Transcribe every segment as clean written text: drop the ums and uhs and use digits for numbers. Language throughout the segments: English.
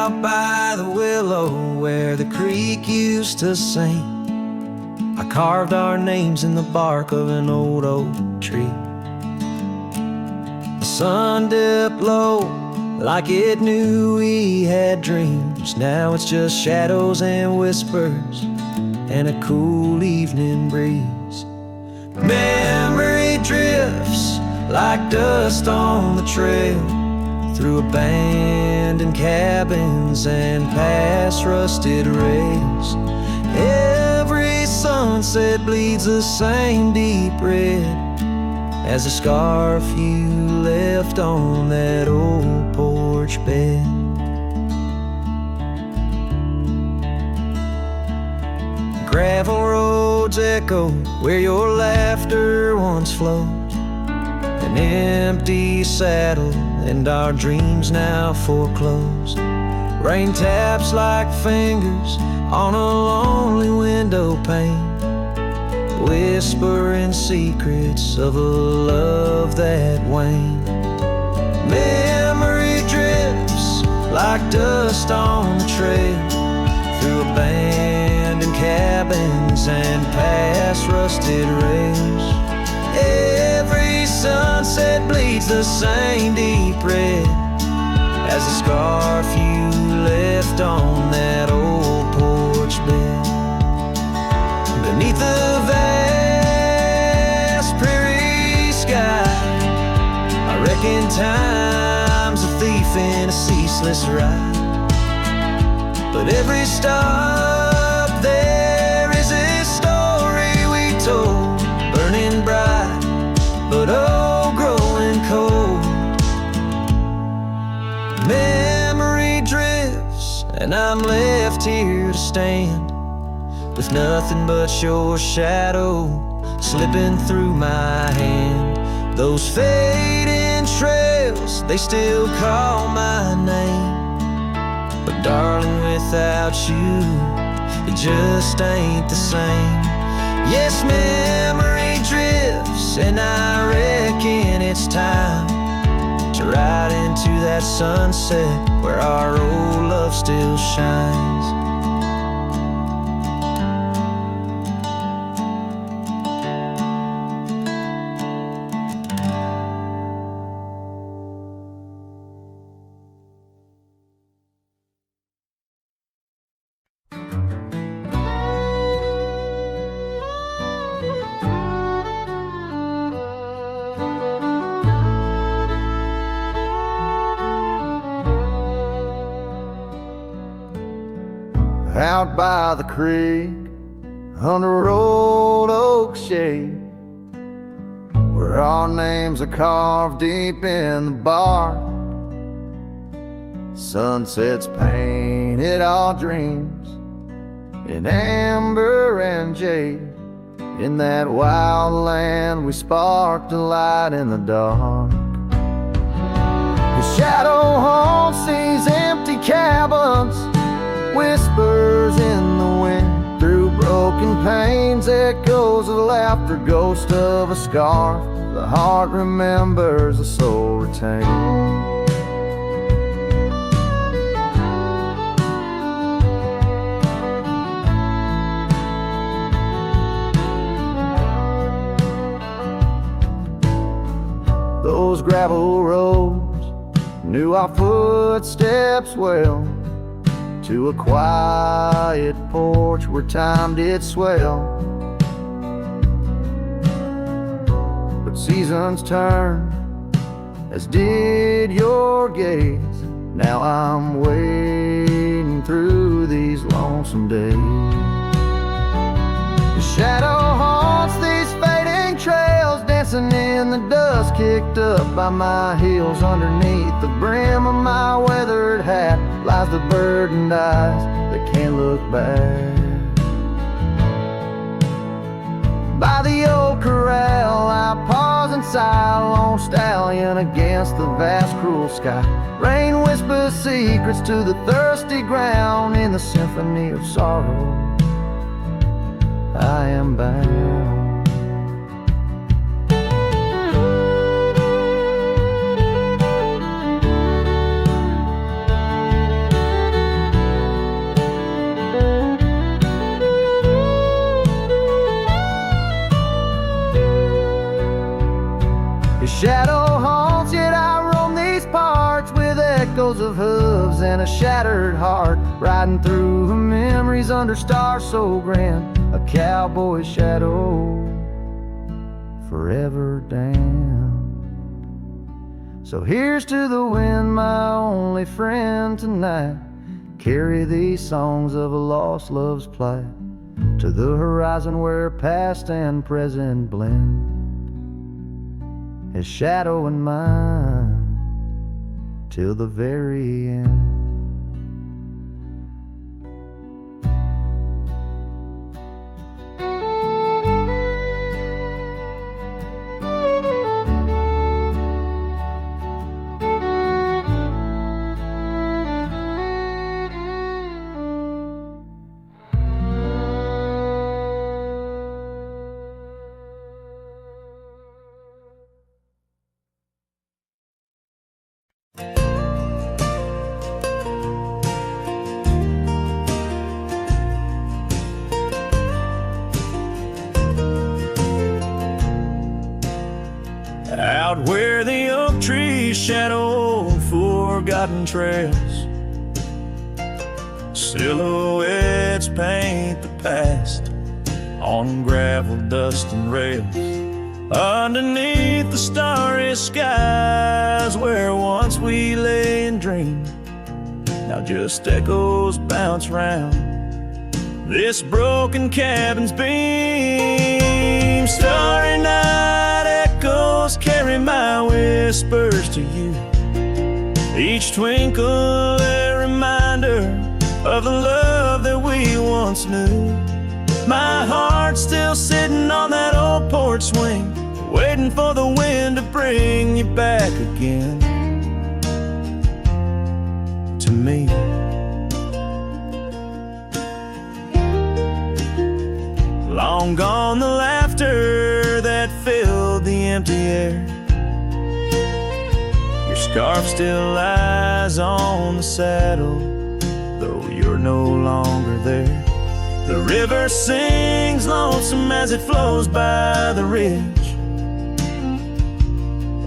out by the willow where the creek used to sing, I carved our names in the bark of an old oak tree. The sun dipped low like it knew we had dreams. Now it's just shadows and whispers and a cool evening breeze. Memory drifts like dust on the trail, through abandoned cabins and past rusted rails. Every sunset bleeds the same deep red as the scarf you left on that old porch bed. Gravel roads echo where your laughter once flowed, an empty saddle and our dreams now foreclosed. Rain taps like fingers on a lonely window pane, whispering secrets of a love that waned. Memory drifts like dust on the trail, through abandoned cabins and past rusted rails. Every sunset bleeds the same deep red as the scarf you left on that old porch bed. Beneath the vast prairie sky, I reckon time's a thief in a ceaseless ride. But every stop there is a story we told, burning bright, but oh, growing cold. Memory drifts and I'm left here to stand, with nothing but your shadow slipping through my hand. Those fading trails, they still call my name, but darling, without you, it just ain't the same. Yes, memory drifts, and I reckon it's time to ride into that sunset where our old love still shines. Out by the creek, under old oak shade, where our names are carved deep in the bark. Sunsets painted our dreams in amber and jade. In that wild land we sparked a light in the dark. The shadow haunts these empty cabins, whispers in the wind, through broken panes, echoes of laughter, ghost of a scarf. The heart remembers, the soul retains. Those gravel roads knew our footsteps well, to a quiet porch where time did swell. But seasons turn, as did your gaze. Now I'm wading through these lonesome days. The shadow haunts these fading trails, dancing in the dust kicked up by my heels. Underneath the brim of my weathered hat lies the burdened eyes that can't look back. By the old corral I pause and sigh, lone stallion against the vast cruel sky. Rain whispers secrets to the thirsty ground, in the symphony of sorrow I am bound. His shadow haunts, yet I roam these parts with echoes of hooves and a shattered heart, riding through memories under stars so grand, a cowboy's shadow forever damned. So here's to the wind, my only friend tonight. Carry these songs of a lost love's plight to the horizon where past and present blend, his shadow and mine till the very end. Out where the oak trees shadow forgotten trails, silhouettes paint the past on gravel, dust, and rails. Underneath the starry skies where once we lay and dreamed, now just echoes bounce round this broken cabin's beam. Starry night echoes carry my whispers to you, each twinkle a reminder of the love that we once knew. My heart's still sitting on that old porch swing, waiting for the wind to bring you back again to me. Long gone the laughter that filled the empty air, your scarf still lies on the saddle, though you're no longer there. The river sings lonesome as it flows by the ridge,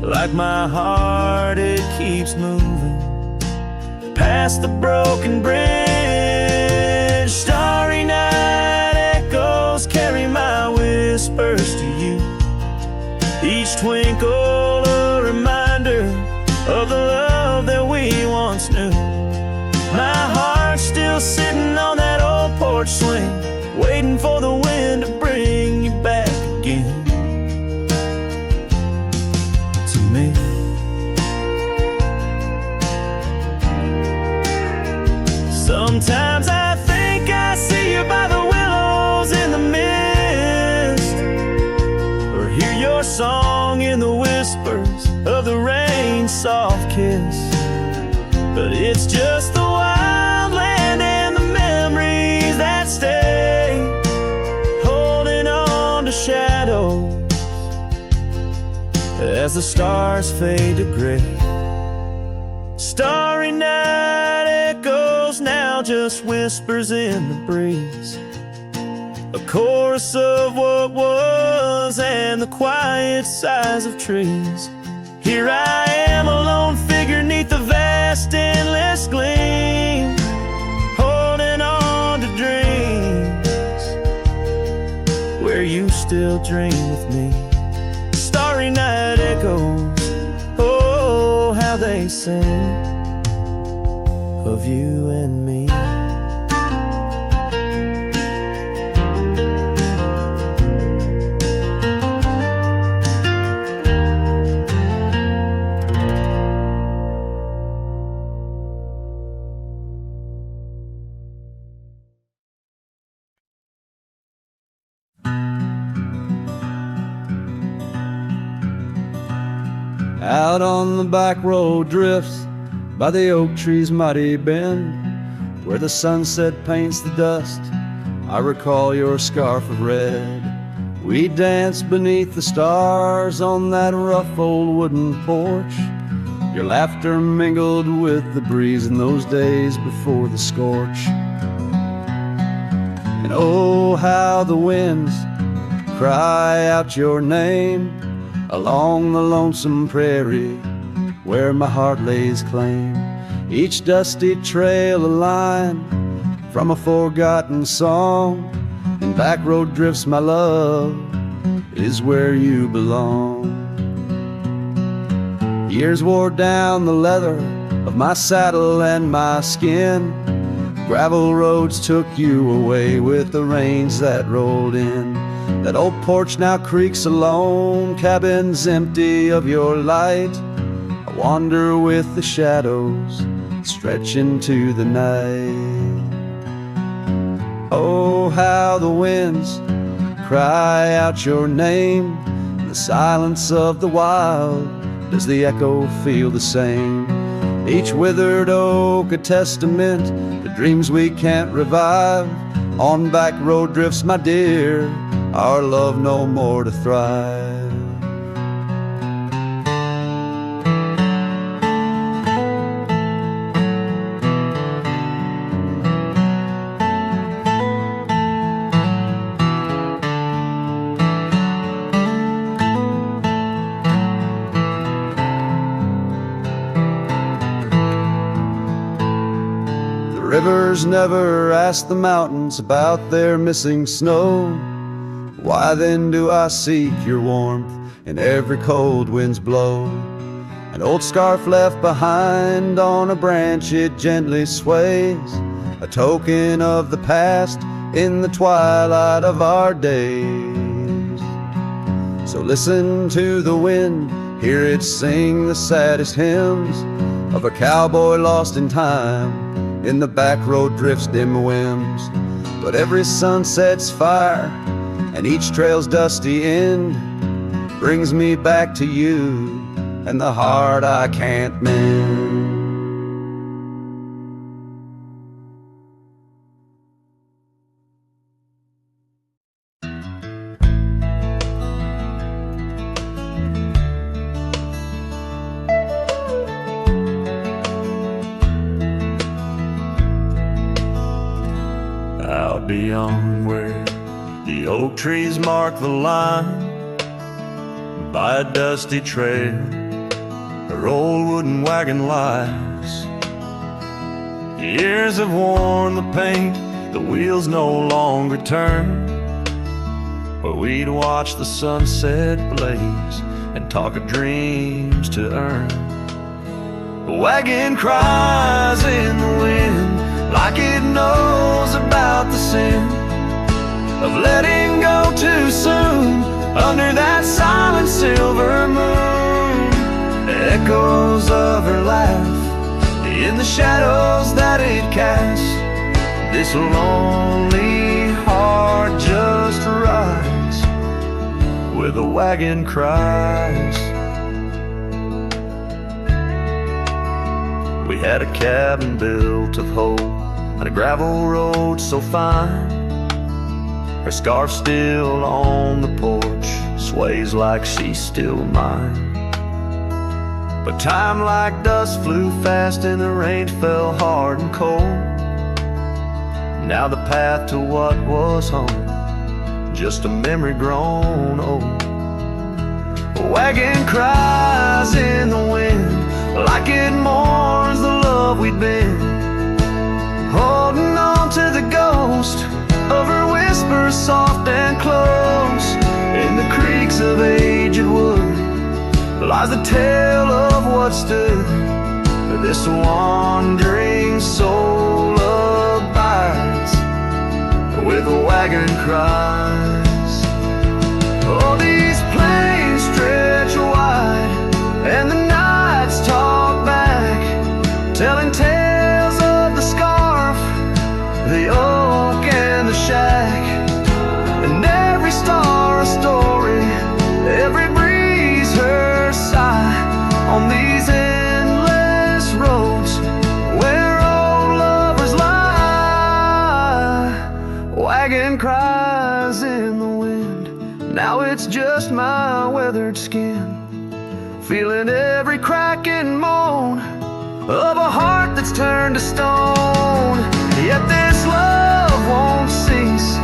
like my heart it keeps moving past the broken bridge. Starry night echoes carry my whispers to you, each twinkle a reminder of the love that we once knew. My heart's still sitting on that old porch swing, waiting for the wind to bring you back again to me. Sometimes I think I see you by the willows in the mist, or hear your song in the whispers of the rain's soft kiss. But it's just the wild land and the memories that stay, holding on to shadows as the stars fade to gray. Starry night echoes now just whispers in the breeze, a chorus of what was and the quiet sighs of trees. Here I am, a lone figure neath the vast endless gleam, holding on to dreams where you still dream with me. Starry night echoes, oh how they sing of you and me. Out on the back road drifts by the oak tree's mighty bend, where the sunset paints the dust, I recall your scarf of red. We danced beneath the stars on that rough old wooden porch. Your laughter mingled with the breeze in those days before the scorch. And oh, how the winds cry out your name along the lonesome prairie where my heart lays claim. Each dusty trail a line from a forgotten song, and back road drifts, my love, is where you belong. Years wore down the leather of my saddle and my skin. Gravel roads took you away with the rains that rolled in. That old porch now creaks alone, cabins empty of your light. I wander with the shadows, stretch into the night. Oh, how the winds cry out your name. In the silence of the wild, does the echo feel the same? Each withered oak a testament to dreams we can't revive. On back road drifts, my dear, our love no more to thrive. Rivers never ask the mountains about their missing snow. Why then do I seek your warmth in every cold wind's blow? An old scarf left behind on a branch, it gently sways, a token of the past in the twilight of our days. So listen to the wind, hear it sing the saddest hymns of a cowboy lost in time in the back road drifts dim whims. But every sunset's fire and each trail's dusty end brings me back to you and the heart I can't mend. Out beyond where the oak trees mark the line, by a dusty trail her old wooden wagon lies. Years have worn the paint, the wheels no longer turn, where we'd watch the sunset blaze and talk of dreams to earn. The wagon cries in the wind like it knows about the sin of letting go too soon under that silent silver moon. The echoes of her laugh in the shadows that it casts. This lonely heart just rides where the wagon cries. We had a cabin built of hope on a gravel road so fine. Her scarf still on the porch sways like she's still mine. But time like dust flew fast and the rain fell hard and cold. Now the path to what was home, just a memory grown old. The wagon cries in the wind like it mourns the love we'd been, holding on to the ghost of her whispers soft and close. In the creaks of aged wood lies the tale of what stood. This wandering soul abides where the wagon cries. Oh, these plains stretch wide and the nights talk back, telling tales of the scarf, the oak and the shack, and every star a story, every breeze her sigh on these endless roads where old lovers lie. Wagon cries in the wind, now it's just my weathered skin, feeling every crack and moan of a heart that's turned to stone. Yet this love won't cease,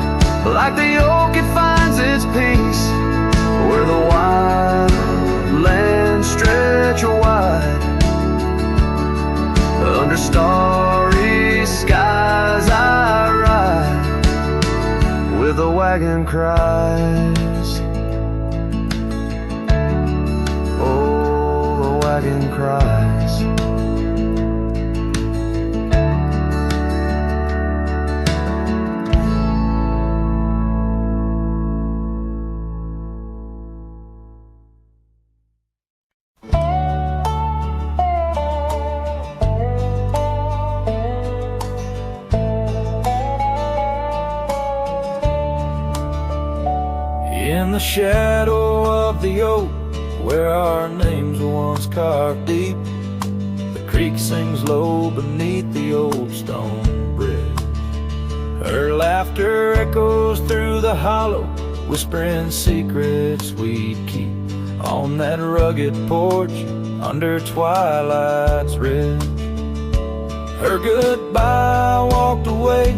like the oak it finds its peace, where the wild lands stretch wide. Under starry skies I ride, with the wagon cries. Oh, the wagon cries. In the shadow of the oak, where our names were once carved deep, the creek sings low beneath the old stone bridge. Her laughter echoes through the hollow, whispering secrets we'd keep on that rugged porch under twilight's ridge. Her goodbye walked away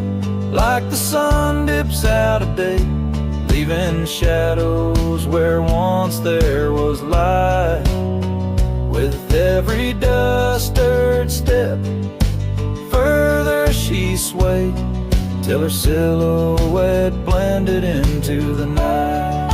like the sun dips out of day, leaving shadows where once there was light. With every dust-stirred step, further she swayed, till her silhouette blended into the night.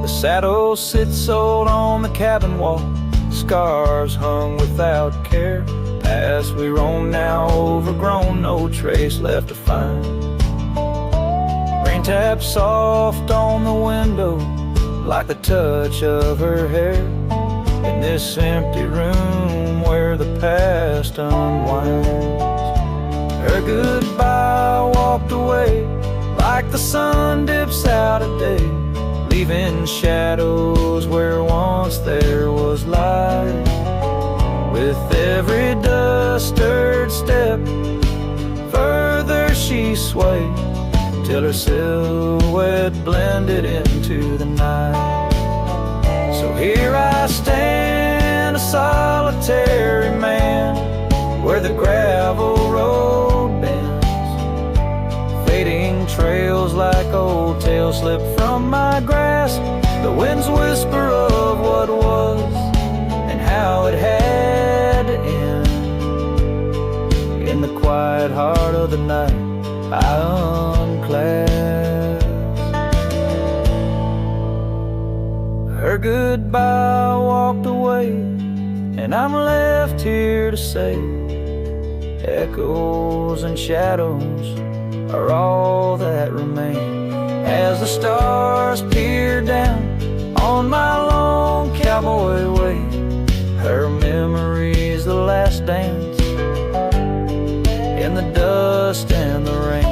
The saddle sits old on the cabin wall, scars hung without care. Past we roam now overgrown, no trace left to find. Rain taps soft on the window, like the touch of her hair. In this empty room where the past unwinds, her goodbye walked away like the sun dips out of day, leaving shadows where once there was light. With every dust-stirred step, further she swayed, till her silhouette blended into the night. So here I stand, a solitary man, where the gravel road bends, fading trails like old tales slip from my grasp. The wind's whisper of what was and how it had to end. In the quiet heart of the night, I unclasp. Her goodbye walked away, and I'm left here to say, echoes and shadows are all that remain, as the stars peer down on my long cowboy way. Her memory's the last dance in the dust and the rain.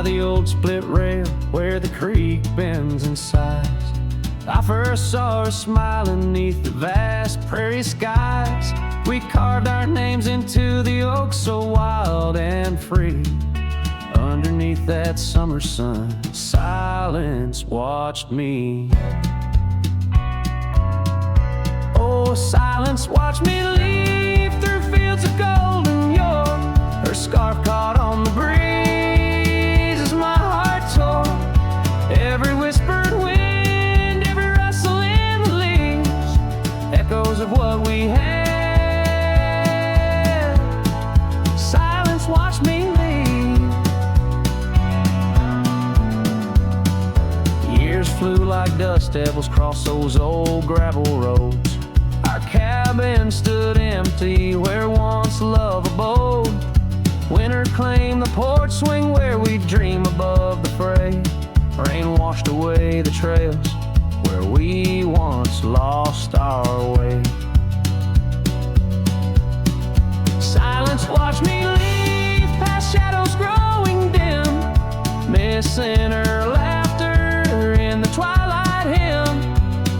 The old split rail where the creek bends and sighs, I first saw her smiling neath the vast prairie skies. We carved our names into the oak so wild and free. Underneath that summer sun, silence watched me. Oh, silence watched me leave through fields of golden yore. Her scarf caught on the breeze, every whispered wind, every rustle in the leaves, echoes of what we had. Silence watched me leave. Years flew like dust devils across those old gravel roads. Our cabin stood empty where once love abode. Winter claimed the porch swing where we dream above the fray. Rain washed away the trails where we once lost our way. Silence watched me leave past shadows missing her laughter in the twilight hymn,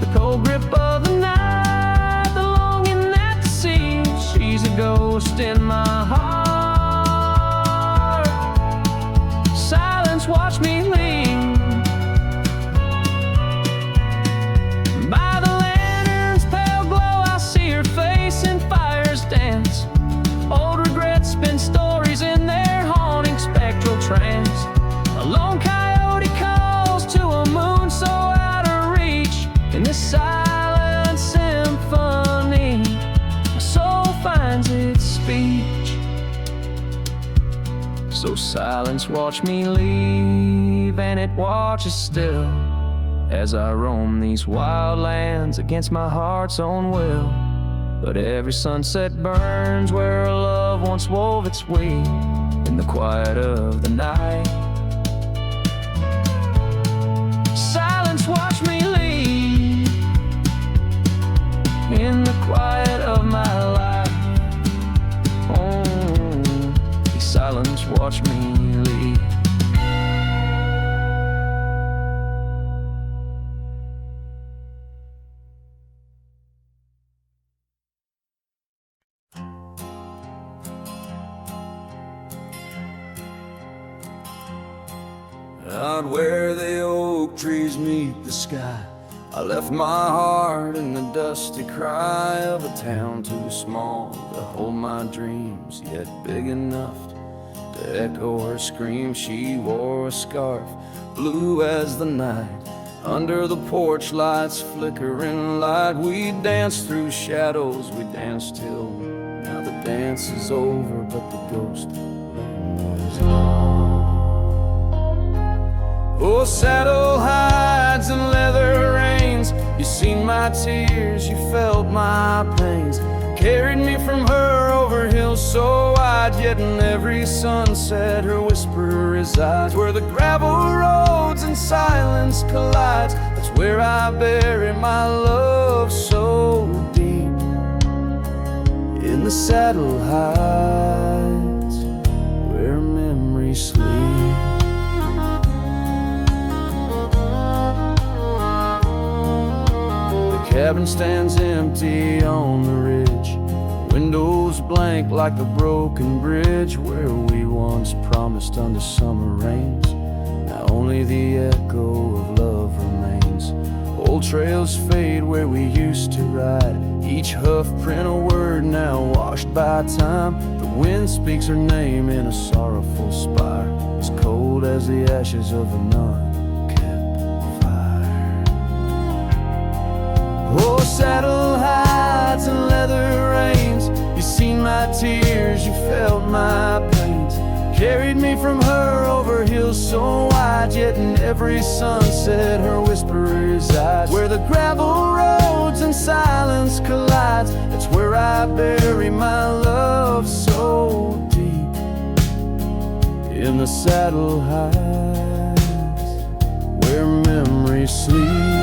the cold grip of the night, the longing at the sea. She's a ghost in my heart. Silence watched me leave. By the lantern's pale glow, I see her face in fire's dance. Old regrets spin stories in their haunting spectral trance. A lone coyote calls to a moon so out of reach. In this silent symphony, my soul finds its speech. So silence watch me leave, and it watches still as I roam these wild lands against my heart's own will. But every sunset burns where our love once wove its way in the quiet of the night. Silence watch me leave in the quiet of my life. Oh, silence watch me leave. Out where the oak trees meet the sky, I left my heart in the dusty cry of a town too small to hold my dreams, yet big enough to echo her scream. She wore a scarf, blue as the night, under the porch lights flickering light. We danced through shadows, we danced till now the dance is over, but the ghost lingers on. Oh, saddle hides and leather reins, you seen my tears, you felt my pains. Carried me from her over hills so wide, yet in every sunset her whisper resides. Where the gravel roads and silence collides, that's where I bury my love so deep. In the saddle hides where memories sleep. Cabin stands empty on the ridge, windows blank like a broken bridge. Where we once promised under summer rains, now only the echo of love remains. Old trails fade where we used to ride, each hoof print a word now washed by time. The wind speaks her name in a sorrowful spire, as cold as the ashes of a nun. Oh, saddle hides and leather reins, you seen my tears, you felt my pains. Carried me from her over hills so wide, yet in every sunset her whisper resides. Where the gravel roads and silence collides, that's where I bury my love so deep. In the saddle hides where memories sleep.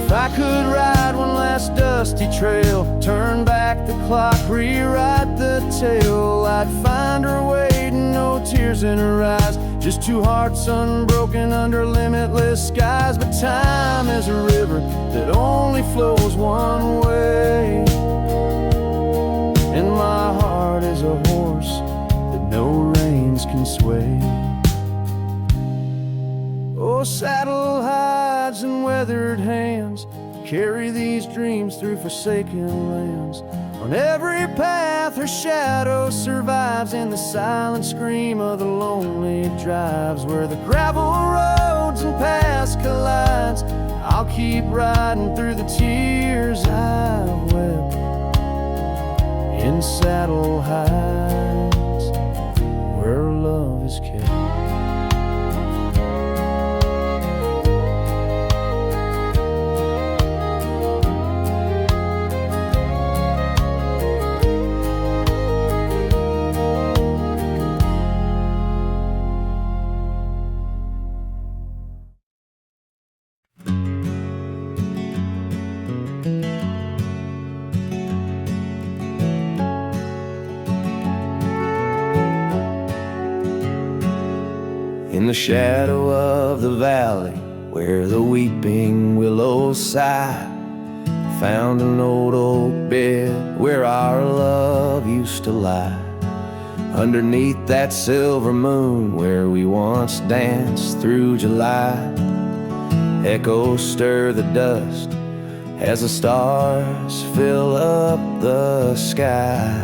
I could ride one last dusty trail, turn back the clock, rewrite the tale, I'd find her waiting, no tears in her eyes, just two hearts unbroken under limitless skies. But time is a river that only flows one way, and my heart is a horse that no reins can sway. Oh, saddle hides and weathered hands carry these dreams through forsaken lands. On every path her shadow survives, in the silent scream of the lonely drives. Where the gravel roads and paths collides, I'll keep riding through the tears I've wept. In saddle hides where love is kept. In the shadow of the valley where the weeping willows sigh, found an old oak bed where our love used to lie. Underneath that silver moon where we once danced through July, echoes stir the dust as the stars fill up the sky.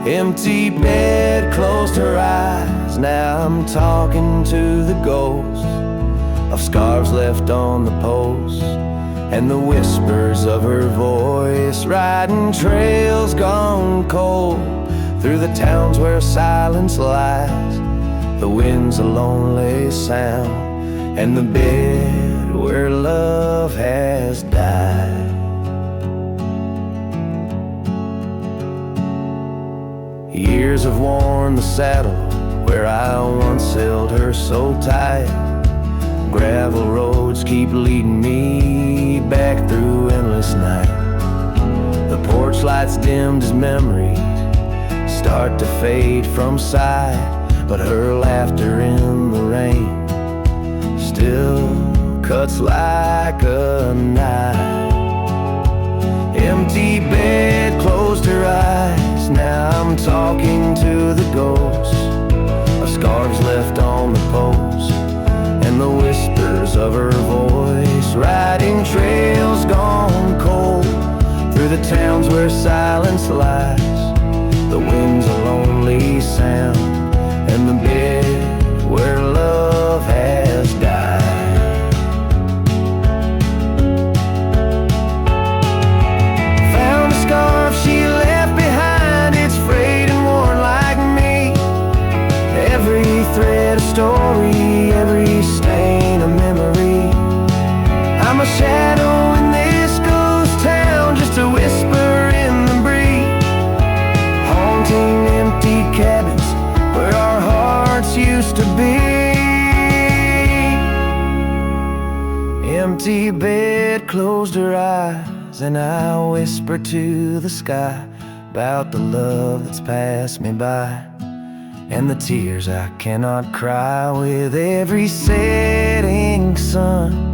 Empty bed closed her eyes, now I'm talking to the ghosts of scarves left on the post, and the whispers of her voice riding trails gone cold through the towns where silence lies. The wind's a lonely sound, and the bed where love has died. Years have worn the saddle where I once held her so tight. Gravel roads keep leading me back through endless night. The porch lights dimmed as memories start to fade from sight, but her laughter in the rain still cuts like a knife. Empty bed closed her eyes, now I'm talking to the ghosts of scarves left on the post, and the whispers of her voice riding trails gone cold through the towns where silence lies. The wind's a lonely sound, and the bed where love has died. Found a scarf she left behind, it's frayed and worn like me. Every thread a story, every stain a memory. I'm a shadow in this ghost town, just a whisper in the breeze, haunting empty cabins where our hearts used to be. Empty bed closed her eyes, and I whisper to the sky about the love that's passed me by, and the tears I cannot cry with every setting sun.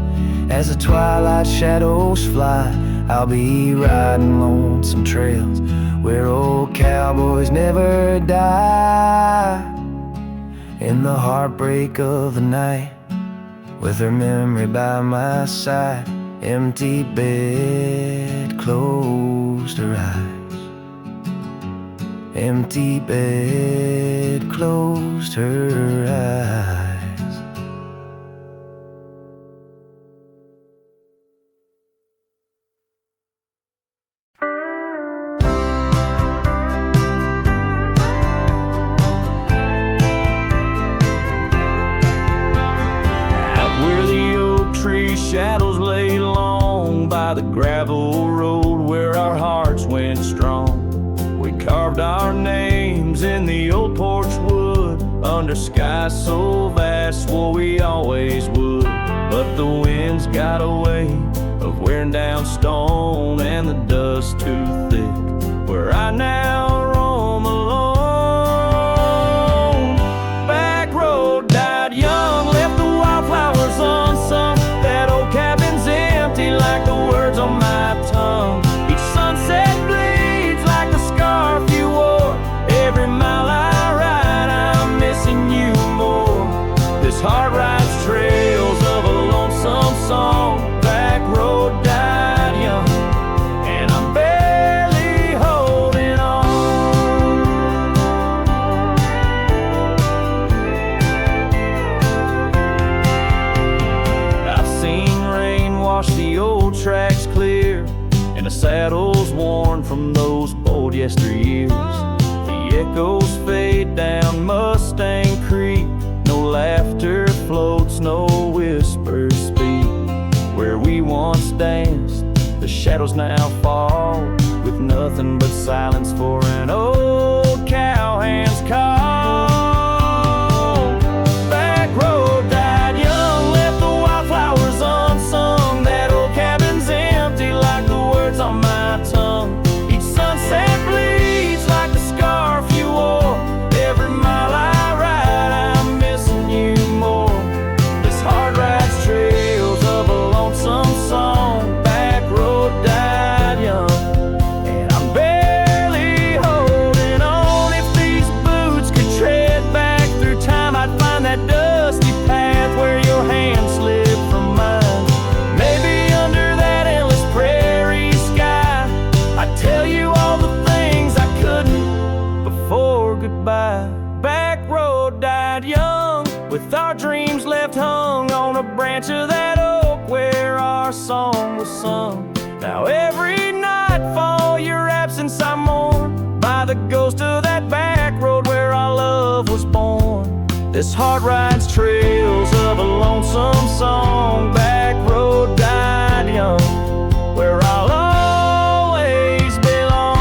As the twilight shadows fly, I'll be riding lonesome trails where old cowboys never die. In the heartbreak of the night, with her memory by my side, empty bed closed her eyes. Empty bed closed her eyes. Shadows lay long by the gravel road where our hearts went strong. We carved our names in the old porch wood under skies so vast, swore we always would. But the winds got a way of wearing down stone, and the dust too thick where I now roam alone. Back road died young, left the wildflowers unsung. Like the words on my tongue, each sunset bleeds like the scarf you wore. Every mile I ride, I'm missing you more. This heart rides trails of a lonesome song. Back road died young, and I'm barely holding on. I've seen rain wash the old tracks clear, and the saddles worn from those bold yesteryears. The echoes fade down Mustang Creek, no laughter floats, no whispers speak. Where we once danced, the shadows now fall, with nothing but silence for an old cowhand's call. Back road died young, left the wildflowers unsung. That old cabin's empty like the words on my tongue. Each sunset bleeds like the scarf you wore. Every mile I ride, I'm missing you our song was sung. Now every nightfall your absence I mourn, by the ghost of that back road where our love was born. This heart rides trails of a lonesome song. Back road died young, where I'll always belong.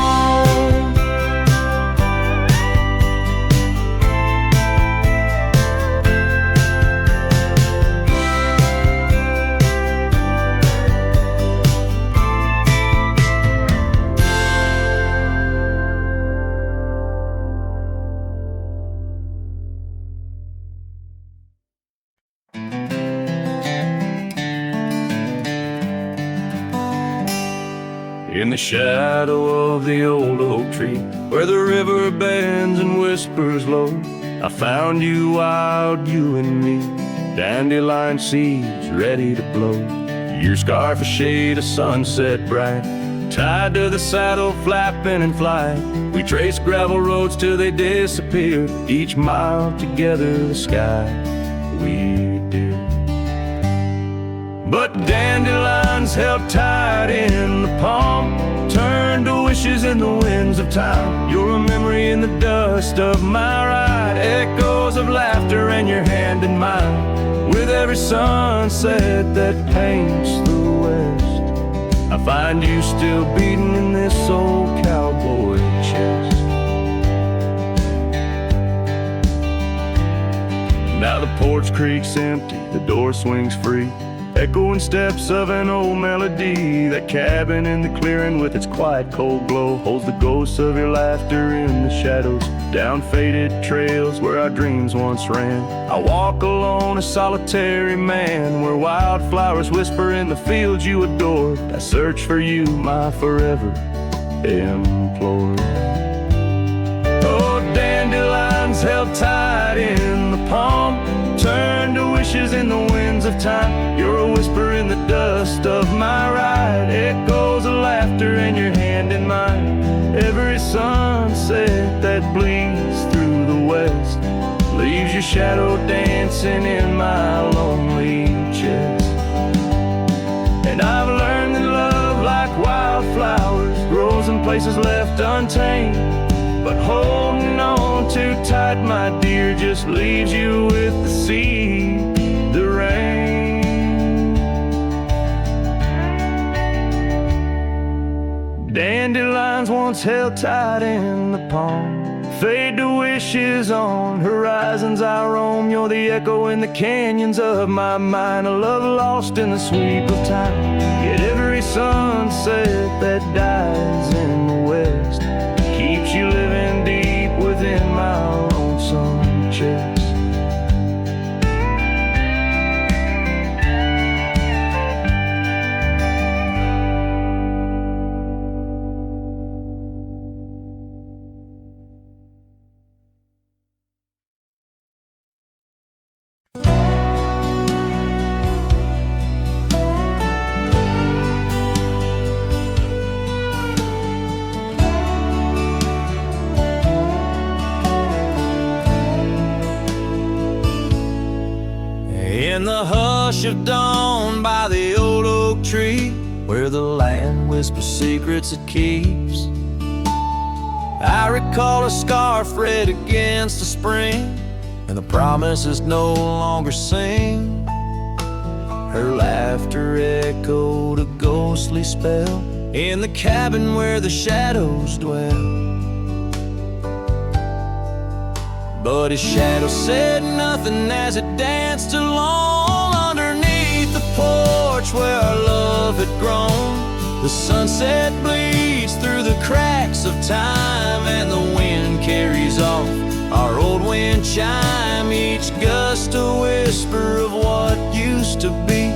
In the shadow of the old oak tree, where the river bends and whispers low, I found you, wild, you and me, dandelion seeds ready to blow. Your scarf a shade of sunset bright, tied to the saddle, flapping in flight. We traced gravel roads till they disappeared, each mile together the sky we did. But dandelions held tight in the palm, turned to wishes in the winds of time. You're a memory in the dust of my ride, echoes of laughter and your hand in mine. With every sunset that paints the west, I find you still beating in this old cowboy chest. Now the porch creaks empty, the door swings free, echoing steps of an old melody. That cabin in the clearing with its quiet cold glow holds the ghosts of your laughter in the shadows, down faded trails where our dreams once ran. I walk alone, a solitary man, where wildflowers whisper in the fields you adored. I search for you, my forever implored. Oh, dandelions held tight in the palm, turn to wishes in the winds of time. You're a whisper in the dust of my ride, echoes of laughter and your hand in mine. Every sunset that bleeds through the west leaves your shadow dancing in my lonely chest. And I've learned that love, like wildflowers, grows in places left untamed, but holding on too tight, my dear, just leaves you with the sea, the rain. Dandelions once held tight in the palm, fade to wishes on horizons I roam. You're the echo in the canyons of my mind, a love lost in the sweep of time. Yet every sunset that dies in the west keeps you living deep within my lonesome chest. In the hush of dawn by the old oak tree, where the land whispers secrets it keeps, I recall a scarf red against the spring, and the promises no longer sing. Her laughter echoed a ghostly spell in the cabin where the shadows dwell. But his shadow said nothing as it danced along underneath the porch where our love had grown. The sunset bleeds through the cracks of time, and the wind carries off our old wind chime. Each gust a whisper of what used to be.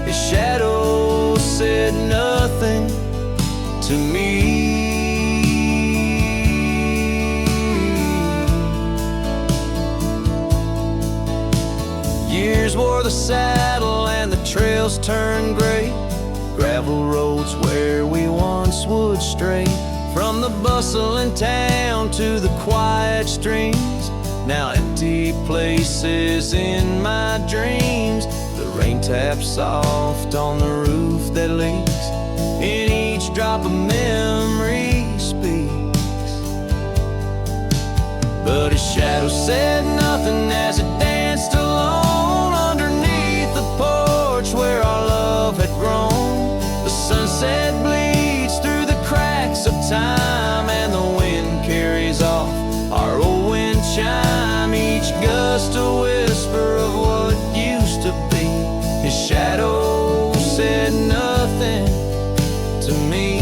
His shadow said nothing to me. Years wore the saddle and the trails turned gray, gravel roads where we once would stray. From the bustling town to the quiet streams, now empty places in my dreams. The rain taps soft on the roof that leaks. In each drop of memory speaks. But his shadow said nothing as it danced alone underneath the porch where our love had grown. The sunset bleeds through the cracks of time, and the wind carries off our old wind chime. Each gust a whisper of what used to be. His shadow said nothing to me.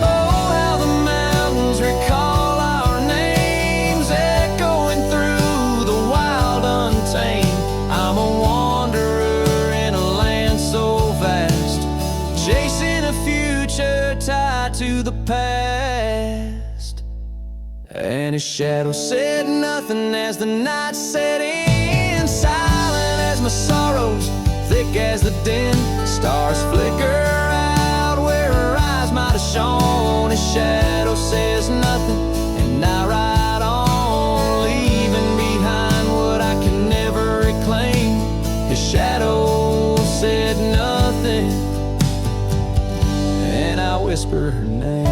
Oh, how the mountains recall our names, echoing through the wild untamed. I'm a wanderer in a land so vast, chasing a future tied to the past. And his shadow said nothing as the night set in, silent as my sorrows, thick as the din. Stars flicker out where her eyes might have shone. His shadow says nothing, and I ride on, leaving behind what I can never reclaim. His shadow said nothing, and I whisper her name.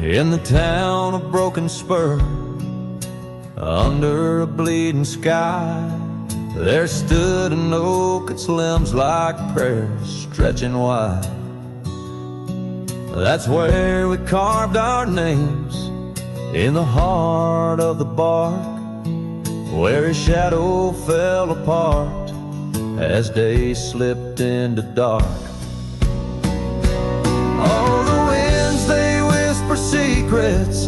In the town of Broken Spur, under a bleeding sky, there stood an oak, its limbs like prayers stretching wide. That's where we carved our names, in the heart of the bark, where his shadow fell apart as day slipped into dark. Oh, the winds, they whisper secrets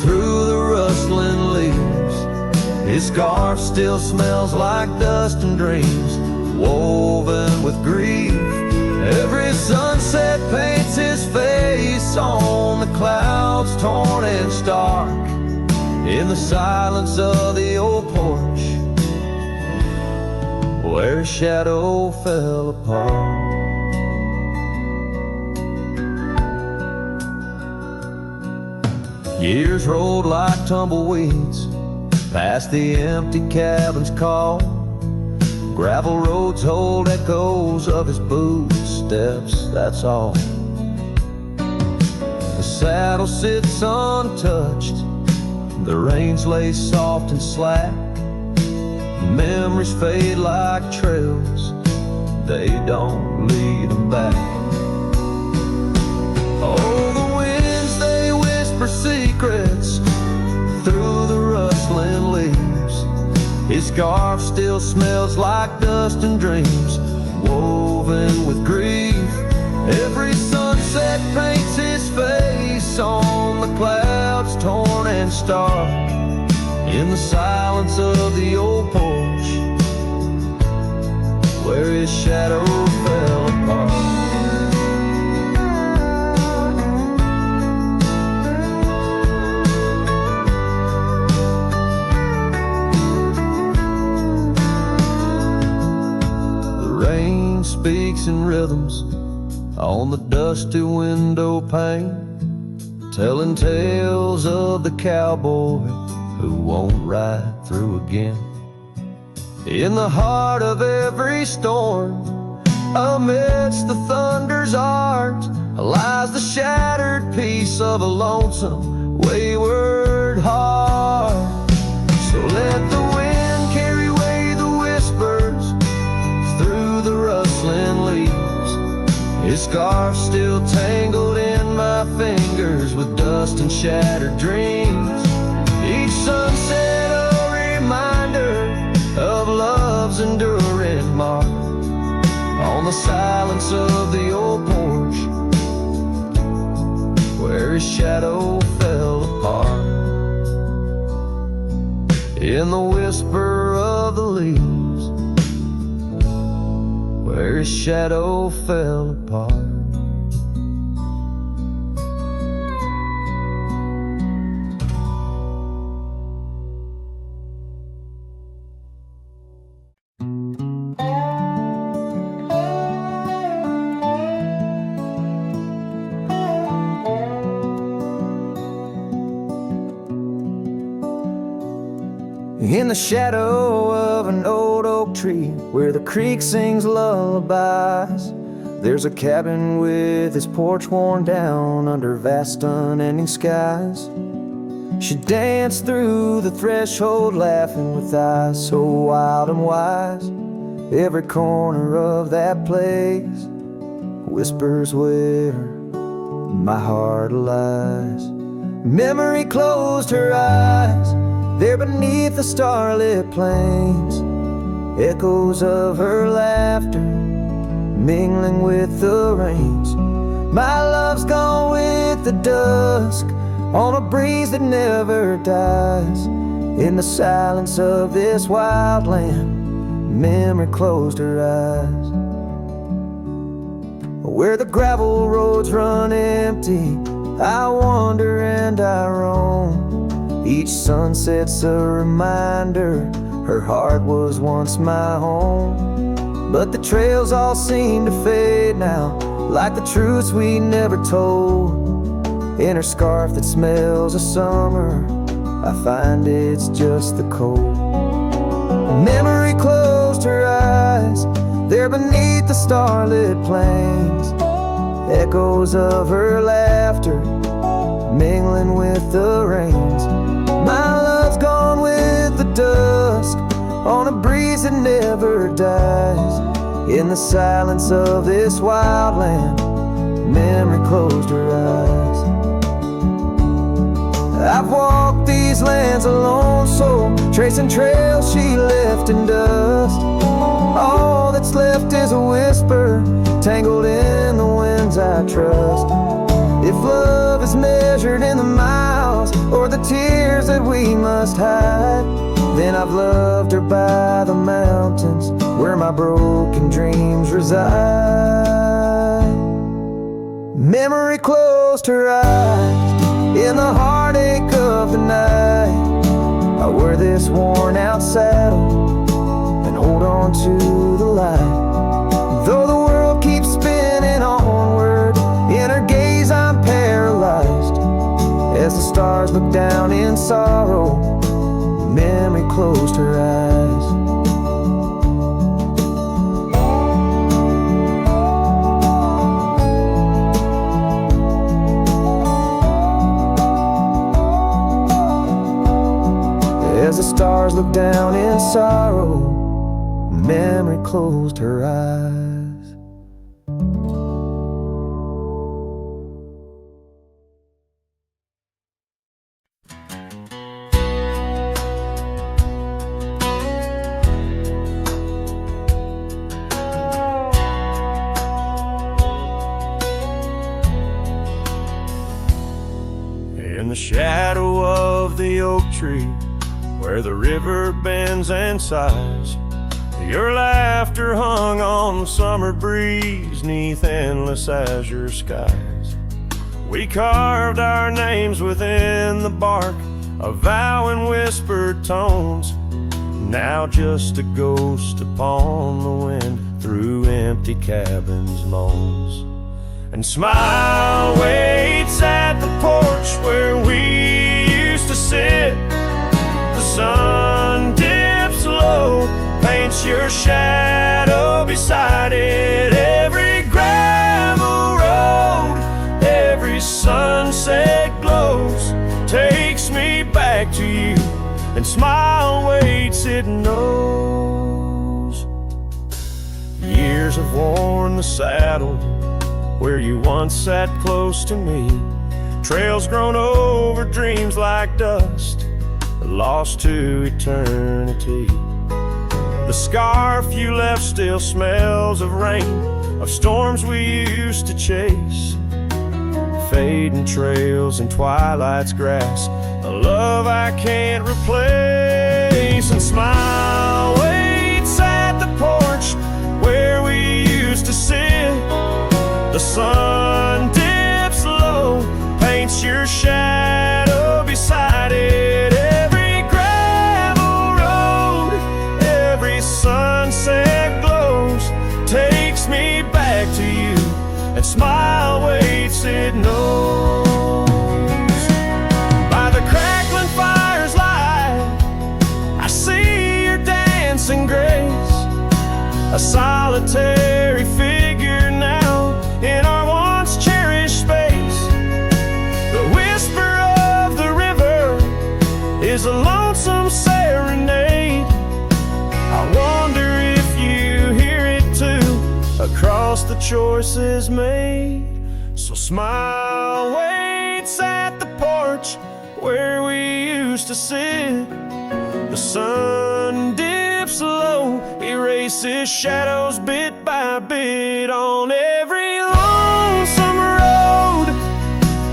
through the rustling leaves. His scarf still smells like dust and dreams, woven with grief. Every sunset paints his face on the clouds, torn and stark, in the silence of the old porch, where his shadow fell apart. Years rolled like tumbleweeds past the empty cabin's call. Gravel roads hold echoes of his footsteps, that's all. The saddle sits untouched, the reins lay soft and slack. Memories fade like trails, they don't lead them back. Oh, the winds, they whisper secrets through the rustling leaves. His scarf still smells like dust and dreams, woven with grief. Every sunset paints his face on the clouds, torn and stark, in the silence of the old porch, where his shadow fell apart. Speaks in rhythms on the dusty window pane, telling tales of the cowboy who won't ride through again. In the heart of every storm, amidst the thunder's art, lies the shattered piece of a lonesome, wayward heart. So let the wind carry away the whispers through the rustling leaves. His scarf still tangled in my fingers with dust and shattered dreams. Each sunset a reminder of love's enduring mark on the silence of the old porch, where his shadow fell apart. In the whisper of the leaves, where his shadow fell apart. In the shadow of an old oak tree, where the creek sings lullabies, there's a cabin with its porch worn down under vast unending skies. She danced through the threshold laughing with eyes so wild and wise. Every corner of that place whispers where my heart lies. Memory closed her eyes there beneath the starlit plains, echoes of her laughter mingling with the rains. My love's gone with the dusk on a breeze that never dies. In the silence of this wild land, memory closed her eyes. Where the gravel roads run empty, I wander and I roam. Each sunset's a reminder her heart was once my home. But the trails all seem to fade now, like the truths we never told. In her scarf that smells of summer, I find it's just the cold. Memory closed her eyes there beneath the starlit plains, echoes of her laughter mingling with the rains. My love's gone with the dusk on a breeze that never dies. In the silence of this wild land, memory closed her eyes. I've walked these lands alone, so tracing trails she left in dust. All that's left is a whisper tangled in the winds I trust. If love is measured in the miles or the tears that we must hide, then I've loved her by the mountains where my broken dreams reside. Memory closed her eyes in the heartache of the night. I wear this worn out saddle and hold on to the light. Though the world keeps spinning onward, in her gaze I'm paralyzed. As the stars look down in sorrow, memory closed her eyes. As the stars look down in sorrow, memory closed her eyes. In the shadow of the oak tree, where the river bends and sighs, your laughter hung on the summer breeze neath endless azure skies. We carved our names within the bark, a vow in whispered tones, now just a ghost upon the wind through empty cabins' moans. And smile waits at the porch where we used to sit. The sun dips low, paints your shadow beside it. Every gravel road, every sunset glows, takes me back to you. And smile waits, it knows. Years have worn the saddle where you once sat close to me. Trails grown over dreams like dust, lost to eternity. The scarf you left still smells of rain, of storms we used to chase. fading trails and twilight's grass, a love I can't replace. And smile waits at the porch where we used to sit. The sun dips low, paints your shadow beside it. Every gravel road, every sunset glows, takes me back to you, and smile waits it knows. By the crackling fire's light, I see your dancing grace, a solitary figure now in our once cherished space. The whisper of the river is a lonesome serenade. I wonder if you hear it too across the choices made. So smile waits at the porch where we used to sit. The sun dips low, erases shadows bit by bit on every lonesome road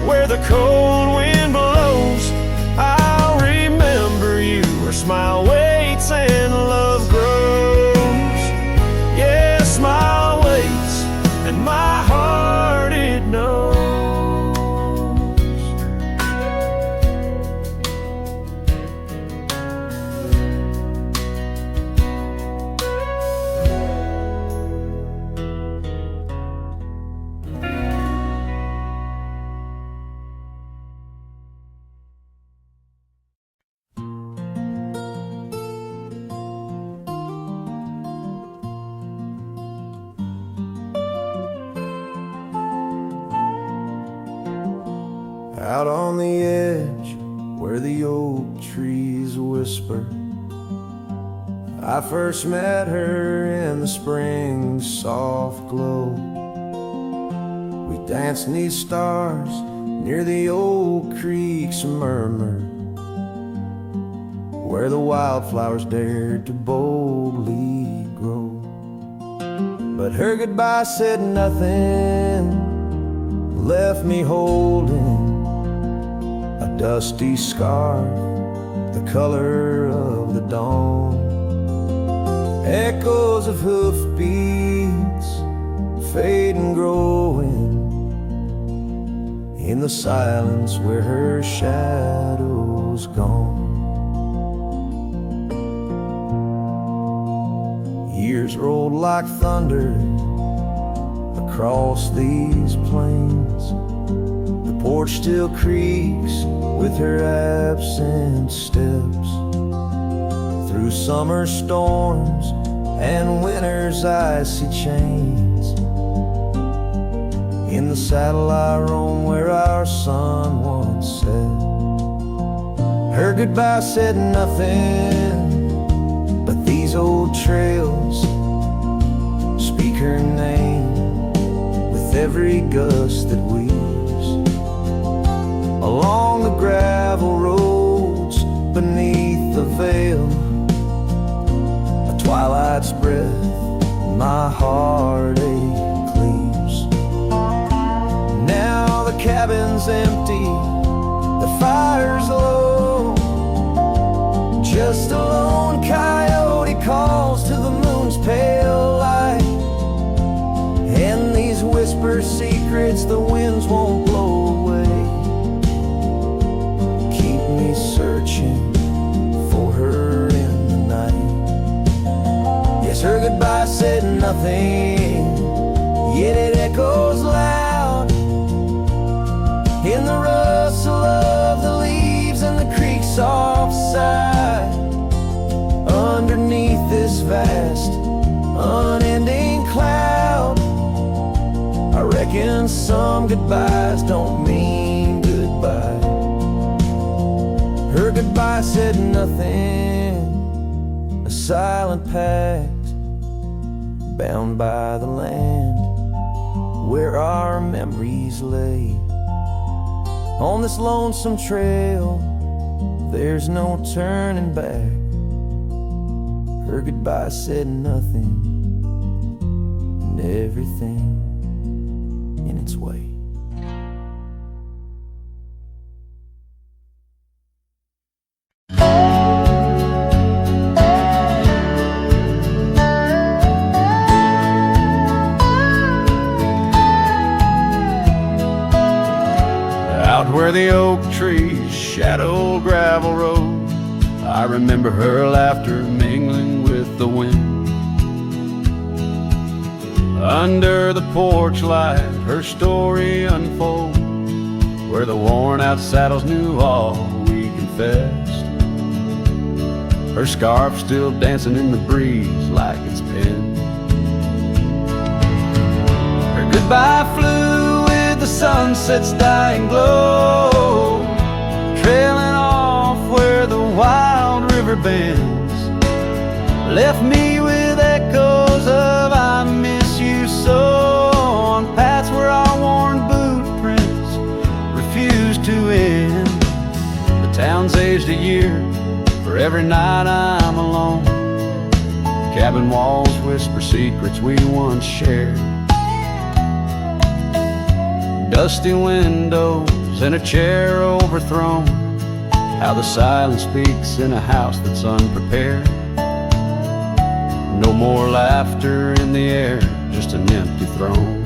where the cold wind blows. I'll remember you where smile waits and love grows. Yeah, smile waits and my heart it knows. Out on the edge where the oak trees whisper, I first met her in the spring's soft glow. We danced 'neath stars near the old creek's murmur, where the wildflowers dared to boldly grow. But her goodbye said nothing, left me holding a dusty scarf, the color of the dawn. Echoes of hoofbeats fade and growing in the silence where her shadow's gone. Years rolled like thunder across these plains. The porch still creaks with her absent steps, through summer storms and winter's icy chains. In the saddle I roam where our sun once set. Her goodbye said nothing, but these old trails speak her name with every gust that weaves. Along the gravel roads beneath the veil, a twilight's breath my heartache cleaves. Now the cabin's empty, the fire's low, just a lone coyote calls to the moon's pale light. And these whisper secrets the winds won't blow away, keep me searching for her in the night. Yes, her goodbye said nothing, yet it echoes loud in the rustle of the leaves and the creek's soft side. Underneath this vast, unending cloud, I reckon some goodbyes don't mean goodbye. Her goodbye said nothing, a silent pact bound by the land where our memories lay. On this lonesome trail, there's no turning back. Her goodbye said nothing, and everything in its way. where the oak trees shadow gravel road. I remember her laughter mingling with the wind. Under the porch light, her story unfolds, where the worn out saddles knew all we confessed. Her scarf still dancing in the breeze like it's pinned. Her goodbye flew with the sunset's dying glow, trailing off where the wild river bends. Left me with echoes of I miss you so, on paths where our worn boot prints refused to end. The town's aged a year for every night I'm alone. Cabin walls whisper secrets we once shared. Dusty windows and a chair overthrown, how the silence speaks in a house that's unprepared. No more laughter in the air, just an empty throne.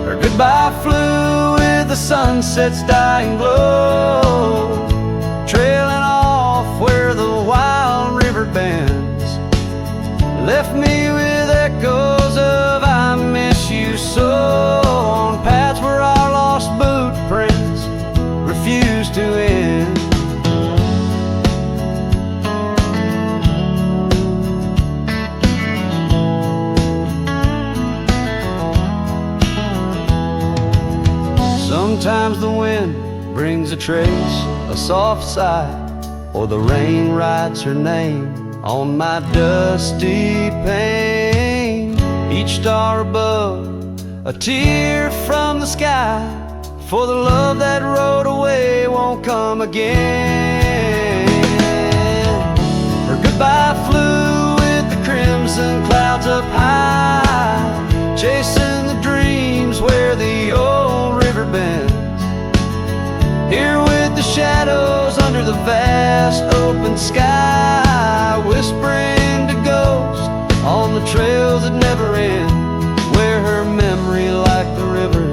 Her goodbye flew with the sunset's dying glow, trailing off where the wild river bends. Left me with echoes of I miss you so, on paths where our lost boot prints refuse to end. Sometimes the wind brings a trace, a soft sigh, or the rain writes her name on my dusty pane. Each star above, a tear from the sky, for the love that rode away won't come again. Her goodbye flew with the crimson clouds up high, chasing the dreams where the old river bends. Here with the shadows under the vast open sky, whispering to ghosts on the trails that never end, where her memory like the river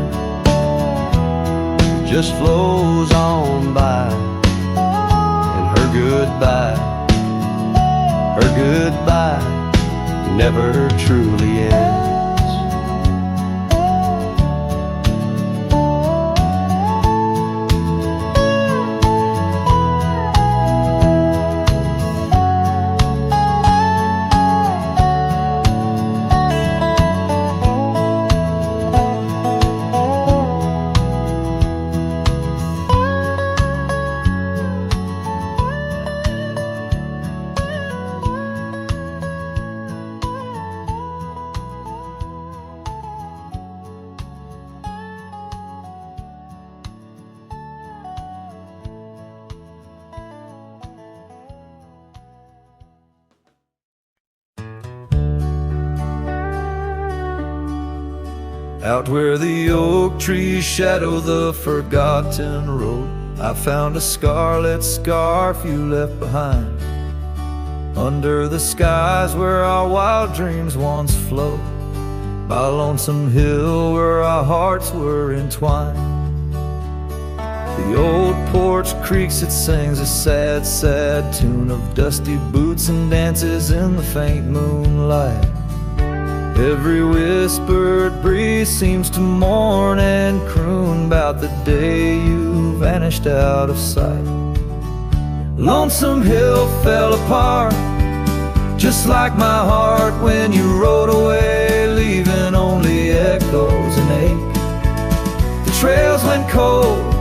just flows on by. And her goodbye never truly ends. Out where the oak trees shadow the forgotten road, I found a scarlet scarf you left behind. Under the skies where our wild dreams once flowed, by a lonesome hill where our hearts were entwined. The old porch creaks, it sings a sad, sad tune of dusty boots and dances in the faint moonlight. Every whispered breeze seems to mourn and croon about the day you vanished out of sight. Lonesome Hill fell apart, just like my heart when you rode away, leaving only echoes and ache. The trails went cold,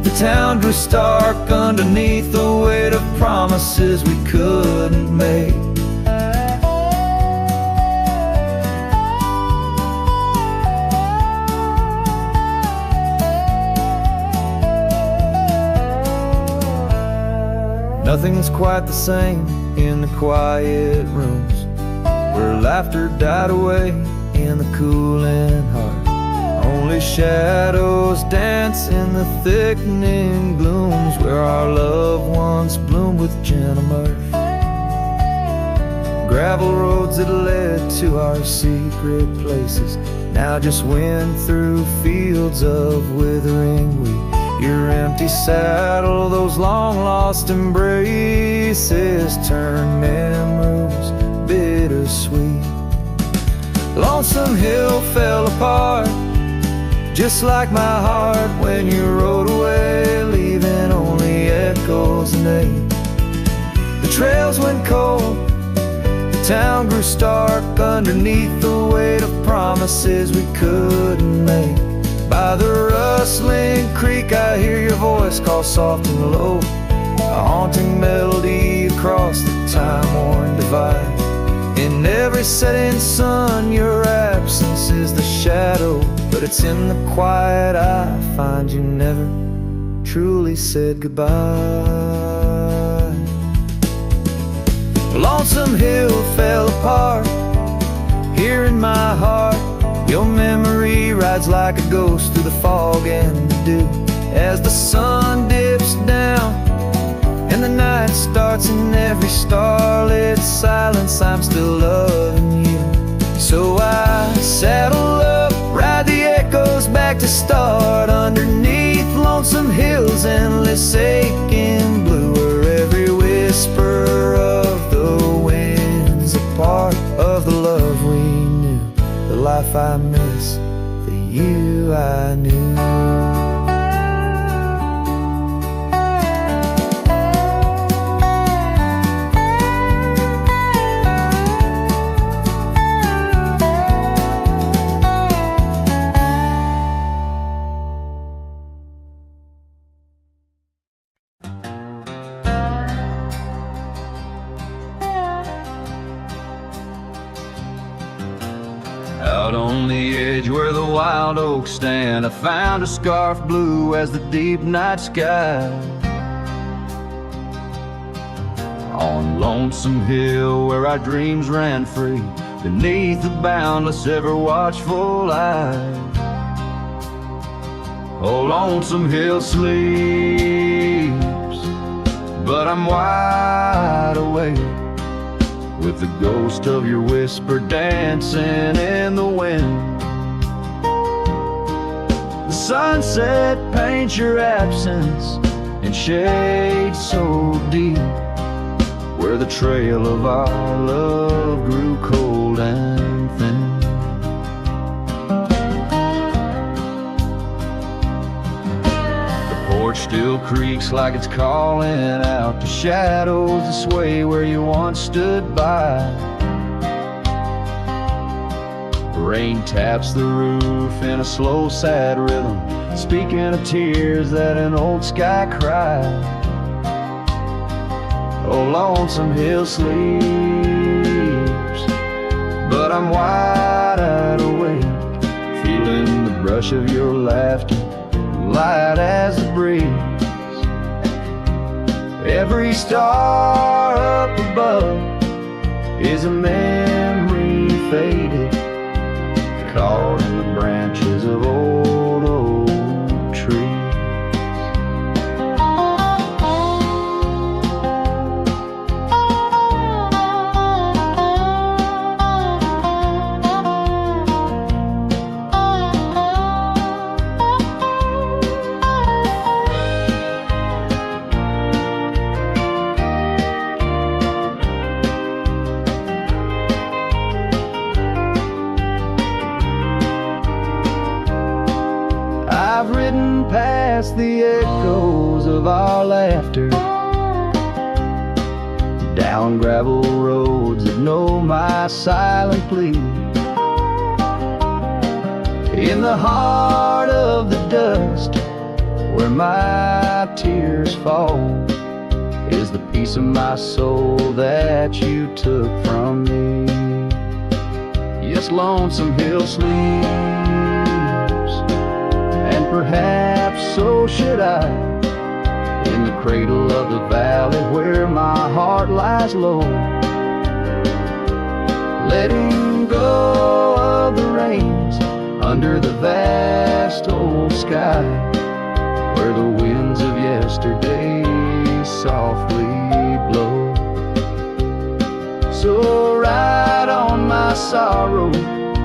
the town grew stark underneath the weight of promises we couldn't make. Nothing's quite the same in the quiet rooms, where laughter died away in the cooling heart. Only shadows dance in the thickening glooms, where our love once bloomed with gentle mirth. gravel roads that led to our secret places now just went through fields of withering wheat. Your empty saddle, those long lost embraces turn memories bittersweet. Lonesome Hill fell apart, just like my heart when you rode away, leaving only echoes and ache. The trails went cold, the town grew stark underneath the weight of promises we couldn't make. By the rustling creek I hear your voice call soft and low, a haunting melody across the time-worn divide. In every setting sun your absence is the shadow, but it's in the quiet I find you never truly said goodbye. Lonesome Hill fell apart, here in my heart your memory rides like a ghost through the fog and the dew. As the sun dips down and the night starts, in every starlit silence I'm still loving you. So I saddle up, ride the echoes back to start, underneath Lonesome Hill's endless aching blue, where every whisper of the wind's a part of the love we knew, the life I miss, the you I knew. Out on the edge where the wild oaks stand, I found a scarf blue as the deep night sky. On Lonesome Hill where our dreams ran free, beneath the boundless ever watchful eye. Oh, Lonesome Hill sleeps, but I'm wide awake, with the ghost of your whisper dancing in the wind. The sunset paints your absence in shade so deep, where the trail of our love grew cold and thin. The porch still creaks like it's calling out to shadows that sway where you once stood by. Rain taps the roof in a slow sad rhythm, speaking of tears that an old sky cried. Oh, Lonesome Hill sleeps, but I'm wide awake, feeling the brush of your laughter, light as the breeze. Every star up above is a memory faded, caught in the branches of old oak trees. I've ridden past the echoes of our laughter, down gravel roads that know my silent plea. In the heart of the dust, where my tears fall, is the piece of my soul that you took from me. Yes, Lonesome Hill sleeps, and perhaps so should I, in the cradle of the valley where my heart lies low, letting go of the reins under the vast old sky, where the winds of yesterday softly blow. So sorrow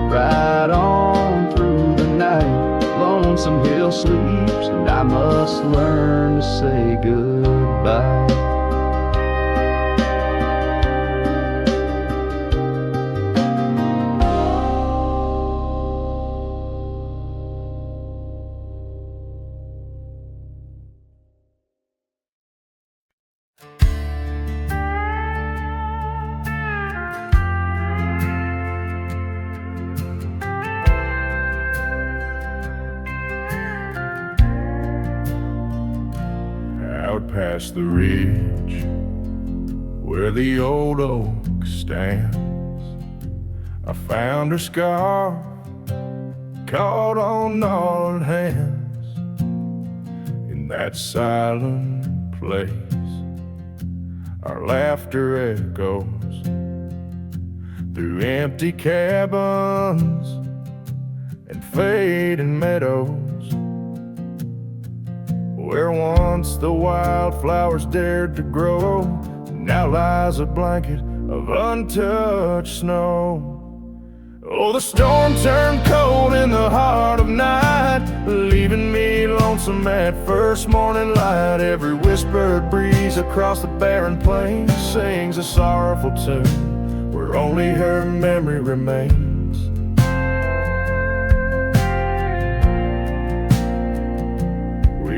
right on through the night. Lonesome hill sleeps, and I must learn to say goodbye. Out past the ridge where the old oak stands, I found her scarf caught on gnarled hands. In that silent place our laughter echoes through empty cabins and fading meadows, where once the wildflowers dared to grow, now lies a blanket of untouched snow. Oh, the storm turned cold in the heart of night, leaving me lonesome at first morning light. Every whispered breeze across the barren plains sings a sorrowful tune where only her memory remains.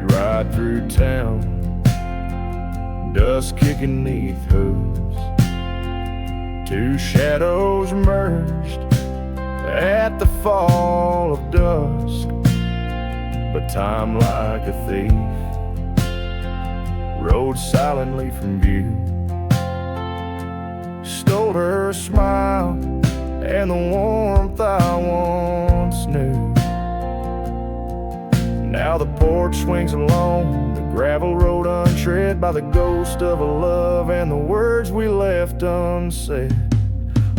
Ride through town, dust kicking neath hooves, two shadows merged at the fall of dusk. But time, like a thief, rode silently from view, stole her smile and the warmth I once knew. Now the porch swings alone, the gravel road untread by the ghost of a love and the words we left unsaid.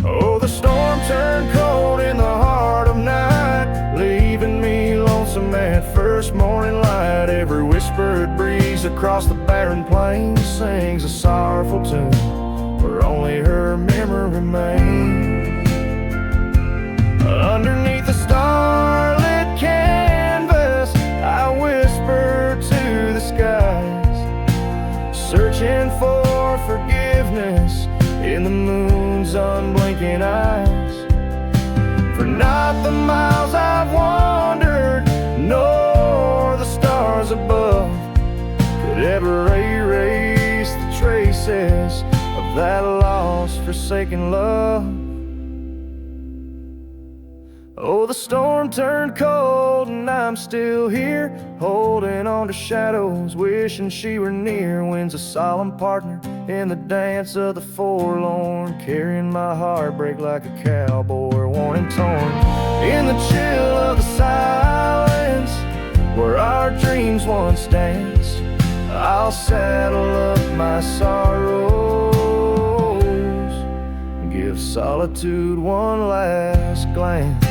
Oh, the storm turned cold in the heart of night, leaving me lonesome at first morning light. Every whispered breeze across the barren plains sings a sorrowful tune where only her memory remains. Underneath the starlit canvas I whisper to the skies, searching for forgiveness in the moon's unblinking eyes. For not the miles I've wandered, nor the stars above could ever erase the traces of that lost, forsaken love. Oh, the storm turned cold and I'm still here, holding on to shadows, wishing she were near. Wind's a solemn partner in the dance of the forlorn, carrying my heartbreak like a cowboy, worn and torn. In the chill of the silence, where our dreams once danced, I'll saddle up my sorrows and give solitude one last glance.